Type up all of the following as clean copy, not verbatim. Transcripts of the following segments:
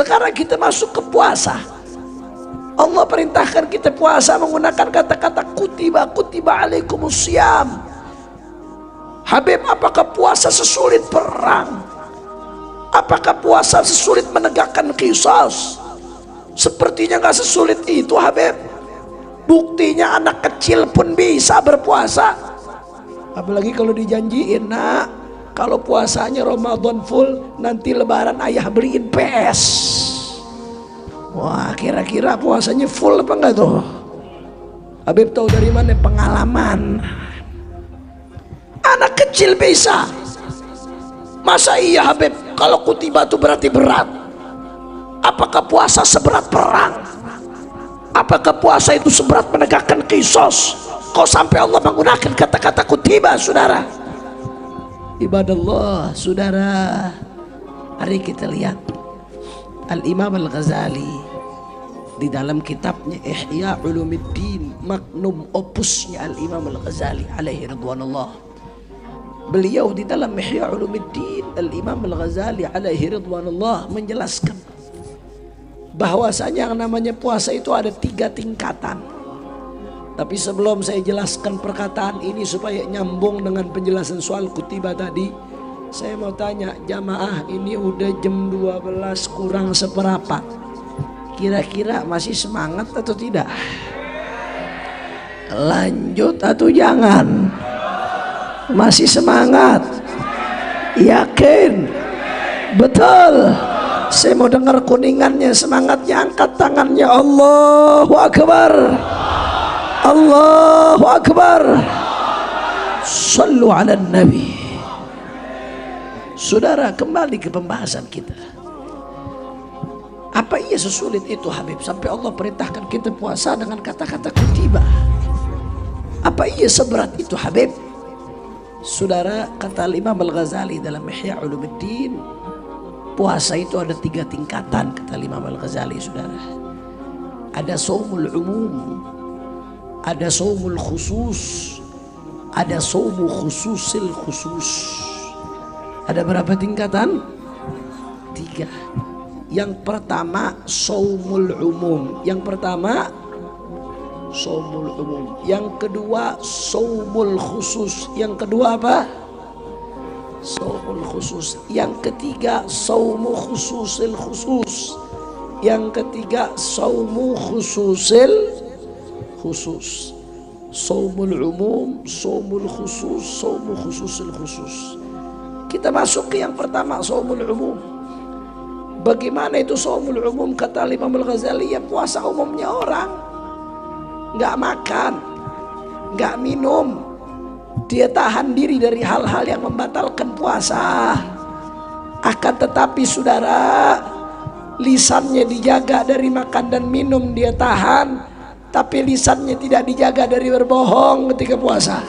Sekarang kita masuk ke puasa. Allah perintahkan kita puasa menggunakan kata-kata kutiba, kutiba alaikumusiyam. Habib, apakah puasa sesulit perang? Apakah puasa sesulit menegakkan qisas? Sepertinya gak sesulit itu, Habib. Buktinya anak kecil pun bisa berpuasa. Apalagi kalau dijanjiin, nak, kalau puasanya Ramadan full, nanti lebaran ayah beliin PS. Wah, kira-kira puasanya full apa enggak tuh? Habib tahu dari mana? Pengalaman. Anak kecil bisa. Masa iya, Habib, kalau kutiba itu berarti berat? Apakah puasa seberat perang? Apakah puasa itu seberat menegakkan qisas? Kok sampai Allah menggunakan kata-kata kutiba, saudara? Ibadallah, saudara, mari kita lihat Al-Imam Al-Ghazali di dalam kitabnya Ihya Ulumuddin, magnum opusnya Al-Imam Al-Ghazali alaihi ridwanullah. Beliau di dalam Ihya Ulumuddin, Al-Imam Al-Ghazali alaihi ridwanullah menjelaskan bahwasanya yang namanya puasa itu ada 3 tingkatan. Tapi sebelum saya jelaskan perkataan ini supaya nyambung dengan penjelasan soal kutiba tadi, saya mau tanya jamaah, ini udah jam 12 kurang seperempat. Kira-kira masih semangat atau tidak? Lanjut atau jangan? Masih semangat? Yakin? Betul? Saya mau dengar kuningannya, semangatnya, angkat tangannya. Allahu Akbar, Allahu Akbar. Sallu ala Nabi. Saudara, kembali ke pembahasan kita. Apa iya sesulit itu, Habib, sampai Allah perintahkan kita puasa dengan kata-kata kutiba? Apa iya seberat itu, Habib? Saudara, kata Imam Al-Ghazali dalam Ihya Ulumuddin, puasa itu ada 3 tingkatan, kata Imam Al-Ghazali, saudara. Ada shaumul umum, ada shaumul khusus, ada shaumu khususil khusus. Ada berapa tingkatan? 3. Yang pertama shaumul umum. Yang pertama shaumul umum. Yang kedua shaumul khusus. Yang kedua apa? Shaumul khusus. Yang ketiga shaumu khususil khusus. Yang ketiga shaumu khususil khusus. Shaumul umum, shaumul khusus, shaumu khususil khusus. Kita masuk ke yang pertama, shaumul umum. Bagaimana itu shaumul umum? Kata Imam Al-Ghazali, ya puasa umumnya orang nggak makan, nggak minum, dia tahan diri dari hal-hal yang membatalkan puasa. Akan tetapi saudara, lisannya dijaga dari makan dan minum, dia tahan. Tapi lisannya tidak dijaga dari berbohong ketika puasa.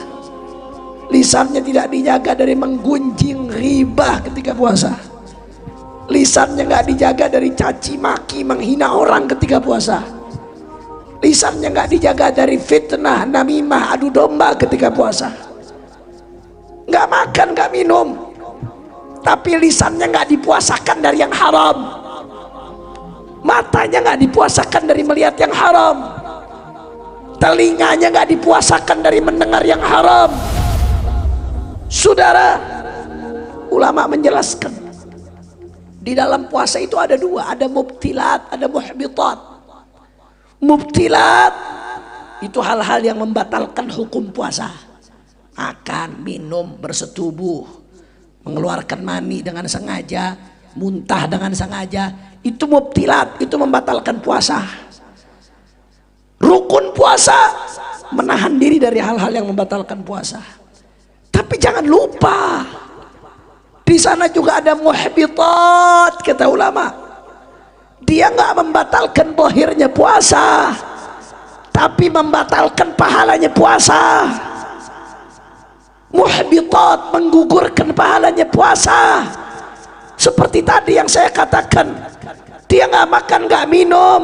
Lisannya tidak dijaga dari menggunjing ghibah ketika puasa. Lisannya nggak dijaga dari caci maki, menghina orang ketika puasa. Lisannya nggak dijaga dari fitnah, namimah, adu domba ketika puasa. Nggak makan, nggak minum, tapi lisannya nggak dipuasakan dari yang haram. Matanya nggak dipuasakan dari melihat yang haram. Telinganya nggak dipuasakan dari mendengar yang haram. Saudara, ulama menjelaskan di dalam puasa itu ada 2, ada mubtilat, ada muhbitat. Mubtilat itu hal-hal yang membatalkan hukum puasa. Makan, minum, bersetubuh, mengeluarkan mani dengan sengaja, muntah dengan sengaja, itu mubtilat, itu membatalkan puasa. Rukun puasa menahan diri dari hal-hal yang membatalkan puasa. Tapi jangan lupa, di sana juga ada muhbitat, kata ulama. Dia nggak membatalkan bohirnya puasa, tapi membatalkan pahalanya puasa. Muhbitat, menggugurkan pahalanya puasa. Seperti tadi yang saya katakan, dia nggak makan, nggak minum,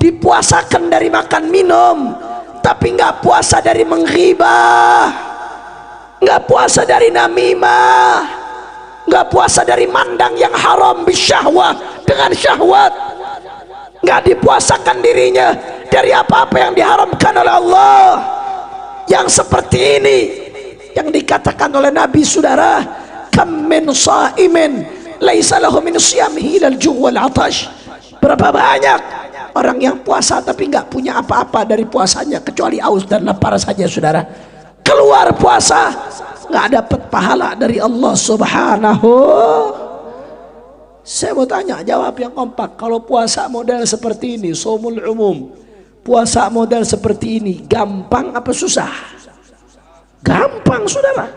dipuasakan dari makan minum, tapi nggak puasa dari menghibah, nggak puasa dari namimah, nggak puasa dari mandang yang haram bisyahwah dengan syahwat, nggak dipuasakan dirinya dari apa-apa yang diharamkan oleh Allah. Yang seperti ini yang dikatakan oleh Nabi, saudara, kam min shaimin laisa lahu min siyamihi ilal ju' wal 'atash. Berapa banyak orang yang puasa tapi nggak punya apa-apa dari puasanya kecuali aus dan lapar saja, saudara. Keluar puasa nggak dapat pahala dari Allah Subhanahu. Saya mau tanya, jawab yang kompak. Kalau puasa model seperti ini, shaumul umum, puasa model seperti ini, gampang apa susah? Gampang, saudara.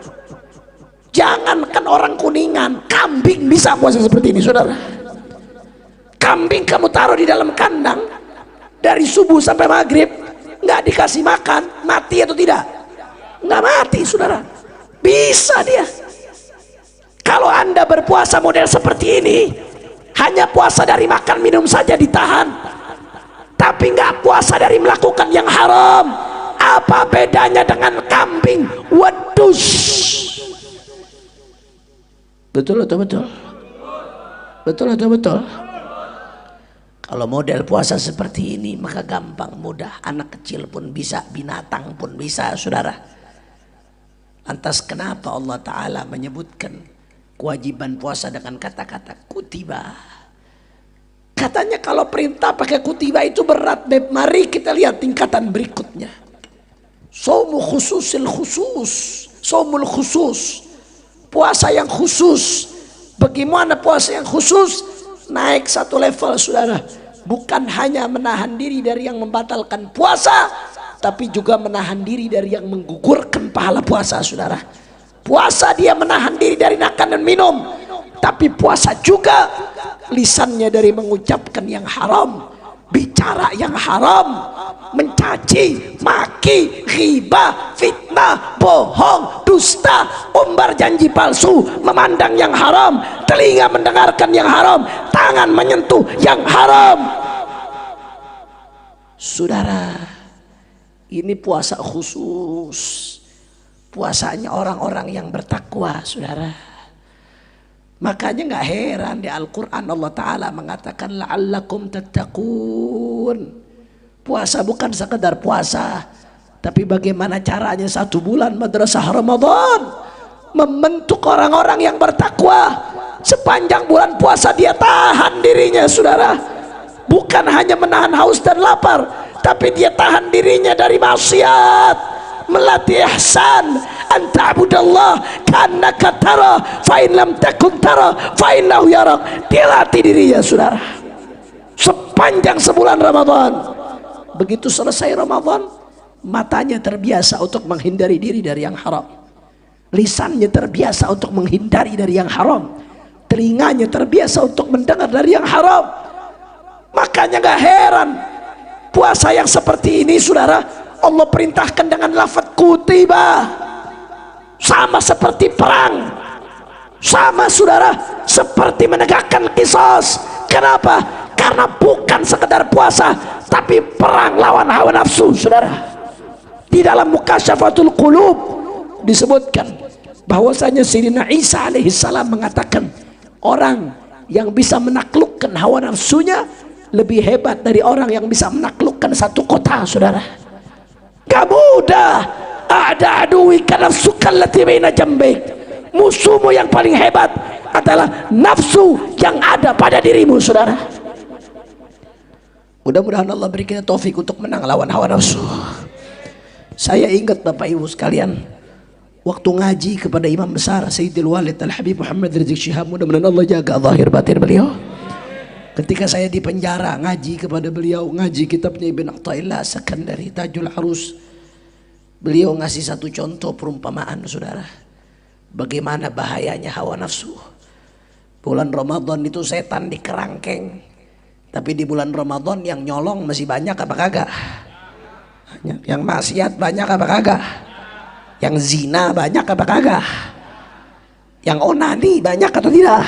Jangankan orang Kuningan, kambing bisa puasa seperti ini, saudara. Kambing kamu taruh di dalam kandang dari subuh sampai maghrib, nggak dikasih makan, mati atau tidak? Nggak mati, saudara. Bisa dia. Kalau Anda berpuasa model seperti ini, hanya puasa dari makan minum saja ditahan, tapi nggak puasa dari melakukan yang haram, apa bedanya dengan kambing wedus? Betul atau betul? Betul atau betul? Kalau model puasa seperti ini maka gampang, mudah, anak kecil pun bisa, binatang pun bisa, saudara. Lantas kenapa Allah Ta'ala menyebutkan kewajiban puasa dengan kata-kata kutiba? Katanya kalau perintah pakai kutiba itu berat, Beb. Mari kita lihat tingkatan berikutnya. Shaumul khususil khusus, shaumul khusus, puasa yang khusus. Bagaimana puasa yang khusus? Naik satu level, saudara. Bukan hanya menahan diri dari yang membatalkan puasa, tapi juga menahan diri dari yang menggugurkan pahala puasa, saudara. Puasa dia menahan diri dari makan dan minum, tapi puasa juga lisannya dari mengucapkan yang haram, bicara yang haram, mencaci, maki, ghibah, fitnah, bohong, dusta, umbar janji palsu, memandang yang haram, telinga mendengarkan yang haram, tangan menyentuh yang haram. Saudara, ini puasa khusus, puasanya orang-orang yang bertakwa, saudara. Makanya nggak heran di Al-Quran Allah Ta'ala mengatakan la'allakum tattaqun. Puasa bukan sekedar puasa, tapi bagaimana caranya 1 bulan madrasah Ramadan membentuk orang-orang yang bertakwa. Sepanjang bulan puasa dia tahan dirinya, saudara. Bukan hanya menahan haus dan lapar, tapi dia tahan dirinya dari maksiat, melatih ihsan, anta'budallah ka'annaka tara fa in lam takun tara fa innahu yarak. Dia latih dirinya, saudara, sepanjang sebulan Ramadan. Begitu selesai Ramadan, matanya terbiasa untuk menghindari diri dari yang haram, lisannya terbiasa untuk menghindari dari yang haram, telinganya terbiasa untuk mendengar dari yang haram. Makanya gak heran puasa yang seperti ini, saudara, Allah perintahkan dengan lafaz kutiba. Sama seperti perang, sama, saudara, seperti menegakkan qisas. Kenapa? Karena bukan sekedar puasa, tapi perang lawan hawa nafsu, saudara. Di dalam Mukasyafatul Qulub disebutkan bahwasanya Sayyidina Isa alaihissalam mengatakan orang yang bisa menaklukkan hawa nafsunya lebih hebat dari orang yang bisa menaklukkan 1 kota, saudara. Gak mudah. Ada aduwika nafsuka allati baina jambik. Musuhmu yang paling hebat adalah nafsu yang ada pada dirimu, saudara. Mudah-mudahan Allah beri kita taufik untuk menang lawan hawa nafsu. Saya ingat Bapak Ibu sekalian, waktu ngaji kepada Imam besar Sayyidil Walid Al-Habib Muhammad Rizik Syihab, mudah-mudahan Allah jaga zahir batin beliau. Ketika saya di penjara ngaji kepada beliau, ngaji kitabnya Ibn Athaillah Sakandari Tajul Arus, beliau ngasih 1 contoh perumpamaan, saudara, bagaimana bahayanya hawa nafsu. Bulan Ramadan itu setan di kerangkeng, tapi di bulan Ramadan yang nyolong masih banyak apa kagak? Yang maksiat banyak apa kagak? Yang zina banyak apa kagak? Yang onani banyak atau tidak?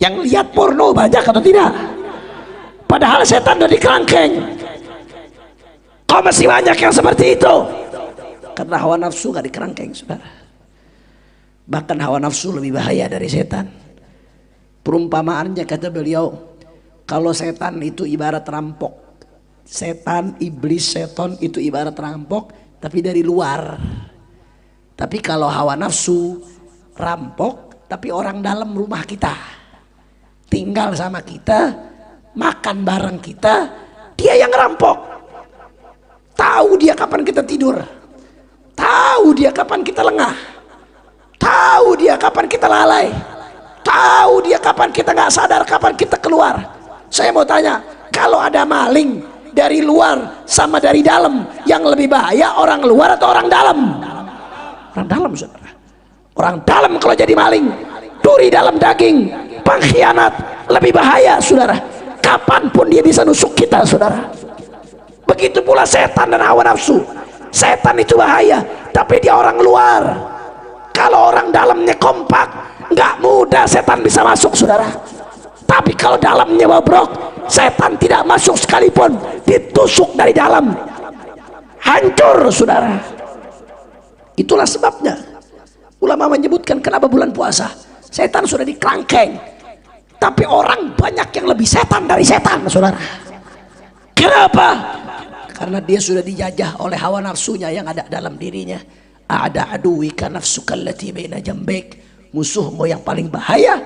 Yang lihat porno banyak atau tidak? Padahal setan udah di kerangkeng. Kok masih banyak yang seperti itu? Karena hawa nafsu gak di kerangkeng, saudara. Bahkan hawa nafsu lebih bahaya dari setan. Perumpamaannya kata beliau, kalau setan itu ibarat rampok. Setan, iblis, seton itu ibarat rampok tapi dari luar. Tapi kalau hawa nafsu, rampok tapi orang dalam rumah kita, tinggal sama kita, makan bareng kita, dia yang rampok. Tahu dia kapan kita tidur, tahu dia kapan kita lengah, tahu dia kapan kita lalai, tahu dia kapan kita nggak sadar, kapan kita keluar. Saya mau tanya, kalau ada maling dari luar sama dari dalam, yang lebih bahaya orang luar atau orang dalam? Orang dalam, saudara. Orang dalam kalau jadi maling, duri dalam daging, pengkhianat, lebih bahaya, saudara. Kapanpun dia bisa nusuk kita, saudara. Begitu pula setan dan hawa nafsu. Setan itu bahaya, tapi dia orang luar. Kalau orang dalamnya kompak, nggak mudah setan bisa masuk, saudara. Tapi kalau dalamnya bobrok, setan tidak masuk sekalipun, ditusuk dari dalam, hancur, saudara. Itulah sebabnya ulama menyebutkan kenapa bulan puasa setan sudah dikelangkeng, tapi orang banyak yang lebih setan dari setan, saudara. Kenapa? Karena dia sudah dijajah oleh hawa nafsunya yang ada dalam dirinya. Ada aduwika nafsuka allati baina jambek. Musuhmu yang paling bahaya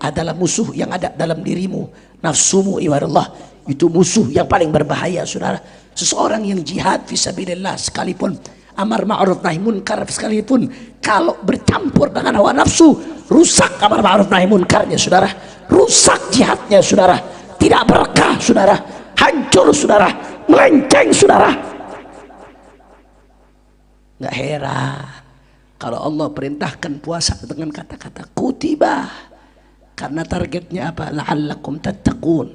adalah musuh yang ada dalam dirimu. Nafsumu, ibaratullah, itu musuh yang paling berbahaya, saudara. Seseorang yang jihad fisabilillah sekalipun, amar ma'ruf nahi munkar sekalipun, kalau bercampur dengan hawa nafsu, rusak amar ma'ruf nahi munkarnya, saudara. Rusak jihadnya, saudara. Tidak berkah, saudara. Hancur, saudara. Melenceng, saudara. Nggak heran kalau Allah perintahkan puasa dengan kata-kata kutiba. Karena targetnya apa? La'allakum tattaqun,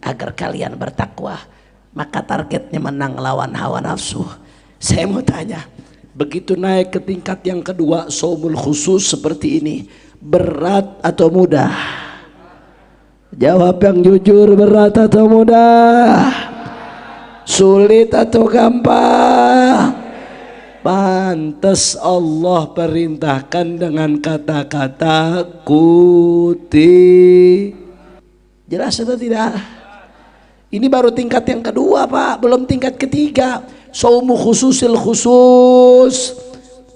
agar kalian bertakwa. Maka targetnya menang lawan hawa nafsu. Saya mau tanya, begitu naik ke tingkat yang kedua, shaumul khusus seperti ini, berat atau mudah? Jawab yang jujur, berat atau mudah? Sulit atau gampang? Pantas Allah perintahkan dengan kata-kata kuti. Jelas atau tidak? Ini baru tingkat yang kedua, Pak, belum tingkat ketiga. Shaumu khususil khusus,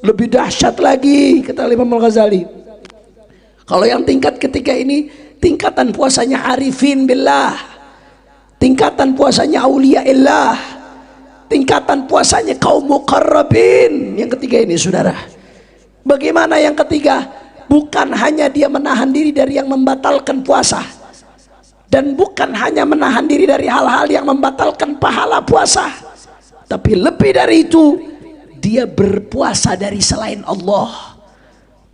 lebih dahsyat lagi kata Imam Al-Ghazali. Kalau yang tingkat ketiga ini tingkatan puasanya arifin billah, tingkatan puasanya aulia illah, tingkatan puasanya kaum muqarrabin. Yang ketiga ini, saudara. Bagaimana yang ketiga? Bukan hanya dia menahan diri dari yang membatalkan puasa, dan bukan hanya menahan diri dari hal-hal yang membatalkan pahala puasa, tapi lebih dari itu, dia berpuasa dari selain Allah.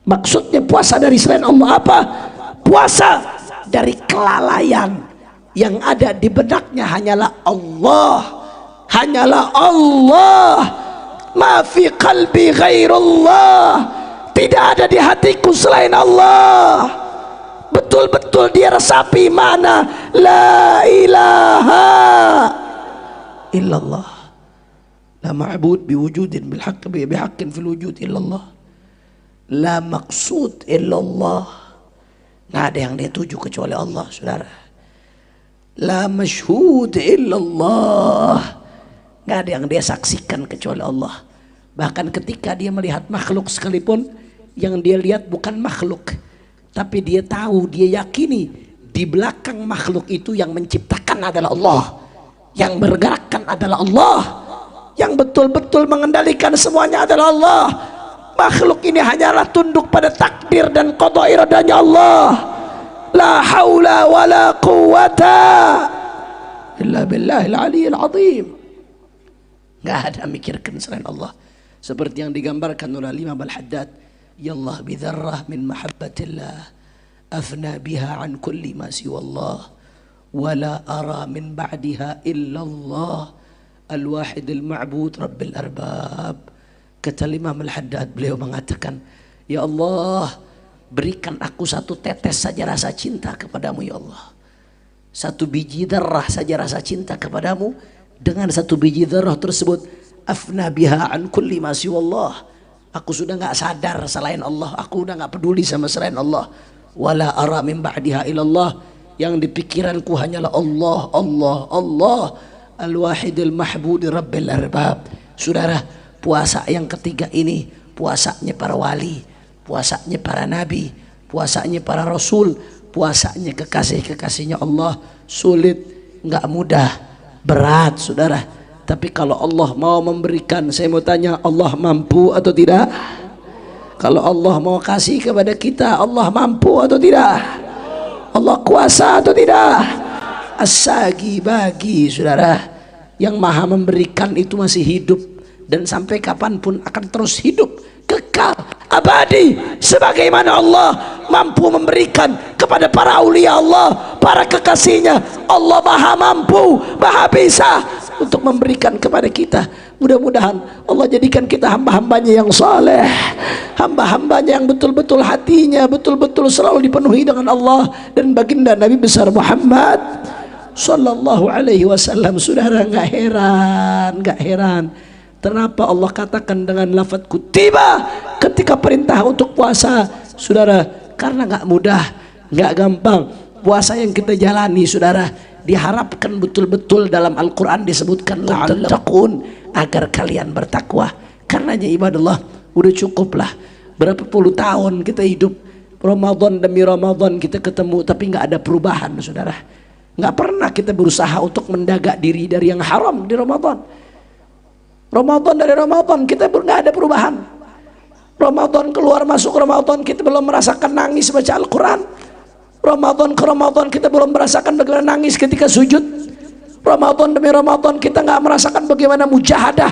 Maksudnya puasa dari selain Allah apa? Puasa dari kelalaian. Yang ada di benaknya hanyalah Allah, hanyalah Allah. Ma fi qalbi ghairullah, tidak ada di hatiku selain Allah. Betul-betul dia resapi mana la ilaha illallah, la ma'bud biwujudin bilhaq bihaqqin fil wujud illallah, la maqsud illallah, nggak ada yang dia tuju kecuali Allah, saudara. La masyhud illallah, nggak ada yang dia saksikan kecuali Allah. Bahkan ketika dia melihat makhluk sekalipun, yang dia lihat bukan makhluk, tapi dia tahu, dia yakini di belakang makhluk itu yang menciptakan adalah Allah, yang bergerakkan adalah Allah, yang betul-betul mengendalikan semuanya adalah Allah. Makhluk ini hanyalah tunduk pada takdir dan qada iradanya Allah. La haula wa la quwata illa billahil aliyyil azim. Nggak ada mikirkan selain Allah. Seperti yang digambarkan oleh Imam Al-Haddad, yallah bidharrah min mahabbatillah afna biha an kulli ma siwa Allah wa la ara min ba'diha illa Allah al-wahid al-ma'bud rabbil arbab. Kata Imam Al-Haddad, beliau mengatakan, ya Allah, berikan aku satu tetes saja rasa cinta kepadamu, ya Allah. Satu biji darah saja rasa cinta kepadamu. Dengan satu biji darah tersebut, afna biha an kulli ma siwa Allah, Aku sudah nggak sadar selain Allah, aku udah nggak peduli sama selain Allah. Wala ara min ba'diha ilallah, yang di pikiranku hanyalah Allah, Allah, Allah, al-wahidil mahbudi rabbil arbab. Saudara, puasa yang ketiga ini puasanya para wali, puasanya para nabi, puasanya para rasul, puasanya kekasih-kekasihnya Allah. Sulit, nggak mudah, berat saudara. Tapi kalau Allah mau memberikan, saya mau tanya, Allah mampu atau tidak? Kalau Allah mau kasih kepada kita, Allah mampu atau tidak? Allah kuasa atau tidak? As-Sagi bagi saudara, yang maha memberikan itu masih hidup dan sampai kapanpun akan terus hidup, kekal, abadi, sebagaimana Allah mampu memberikan kepada para aulia Allah, para kekasihnya. Allah maha mampu, maha bisa untuk memberikan kepada kita. Mudah-mudahan Allah jadikan kita hamba-hambanya yang saleh, hamba-hambanya yang betul-betul hatinya betul-betul selalu dipenuhi dengan Allah dan baginda Nabi besar Muhammad sallallahu alaihi wasallam. Saudara, nggak heran kenapa Allah katakan dengan lafaz kutiba ketika perintah untuk puasa. Saudara, karena nggak mudah, nggak gampang. Puasa yang kita jalani saudara, diharapkan betul-betul dalam Al-Quran disebutkan la'allakum, agar kalian bertakwa. Karenanya ibadallah, udah cukuplah berapa puluh tahun kita hidup, Ramadan demi Ramadan kita ketemu, tapi nggak ada perubahan saudara. Nggak pernah kita berusaha untuk mendaga diri dari yang haram di Ramadan. Ramadan dari Ramadan kita nggak ada perubahan. Ramadan keluar masuk Ramadan kita belum merasakan nangis baca Al-Quran. Ramadan ke Ramadan kita belum merasakan bagaimana nangis ketika sujud. Ramadan demi Ramadan kita nggak merasakan bagaimana mujahadah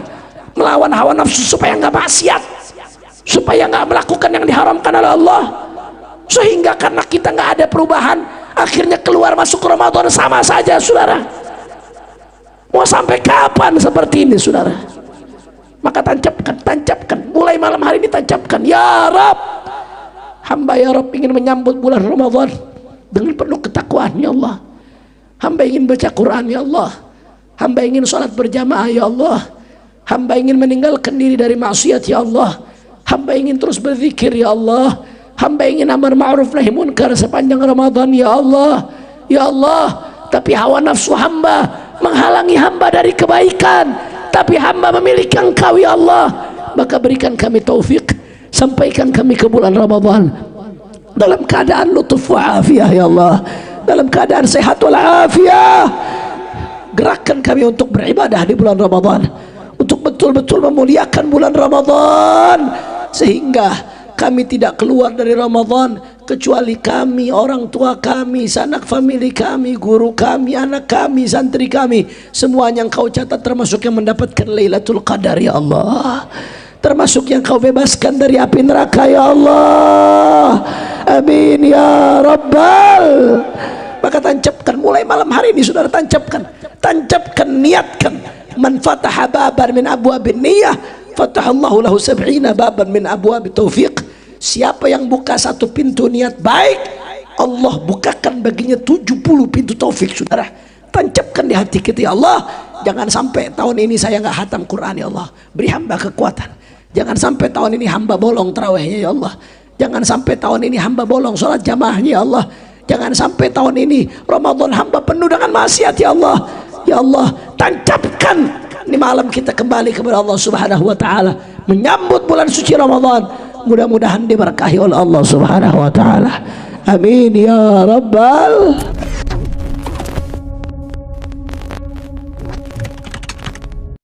melawan hawa nafsu supaya nggak maksiat, supaya nggak melakukan yang diharamkan oleh Allah. Sehingga karena kita nggak ada perubahan, akhirnya keluar masuk Ramadan sama saja saudara. Mau sampai kapan seperti ini saudara? Maka tancapkan mulai malam hari ini, tancapkan, ya Rab, hamba ya Rab ingin menyambut bulan Ramadan dengan penuh ketakwaan ya Allah. Hamba ingin baca Quran ya Allah. Hamba ingin sholat berjamaah ya Allah. Hamba ingin meninggalkan diri dari maksiat ya Allah. Hamba ingin terus berzikir ya Allah. Hamba ingin amar ma'ruf nahi munkar sepanjang Ramadan ya Allah. Ya Allah, tapi hawa nafsu hamba menghalangi hamba dari kebaikan. Tapi hamba memiliki Engkau ya Allah. Maka berikan kami taufik, sampaikan kami ke bulan Ramadan dalam keadaan lutuf wa afiyah ya Allah, dalam keadaan sehat wal afiyah. Gerakkan kami untuk beribadah di bulan Ramadan, untuk betul-betul memuliakan bulan Ramadan, sehingga kami tidak keluar dari Ramadan kecuali kami, orang tua kami, sanak famili kami, guru kami, anak kami, santri kami, semuanya Engkau catat termasuk yang mendapatkan Lailatul Qadar ya Allah, termasuk yang Kau bebaskan dari api neraka ya Allah. Amin ya Rabbal. Maka tancapkan mulai malam hari ini saudara, tancapkan, niatkan. Man fataha baban min abwabin niyah fatahallahu lahu 70 baban min abwabit taufiq. Siapa yang buka satu pintu niat baik, Allah bukakan baginya 70 pintu taufik saudara. Tancapkan di hati kita ya Allah, jangan sampai tahun ini saya nggak hatam Quran ya Allah, beri hamba kekuatan. Jangan sampai tahun ini hamba bolong tarawihnya ya Allah. Jangan sampai tahun ini hamba bolong sholat jamaahnya ya Allah. Jangan sampai tahun ini Ramadan hamba penuh dengan maksiat ya Allah. Ya Allah, tancapkan ini malam kita kembali kepada Allah Subhanahu wa taala, menyambut bulan suci Ramadan. Mudah-mudahan diberkahi oleh Allah Subhanahu wa taala. Amin ya Rabbal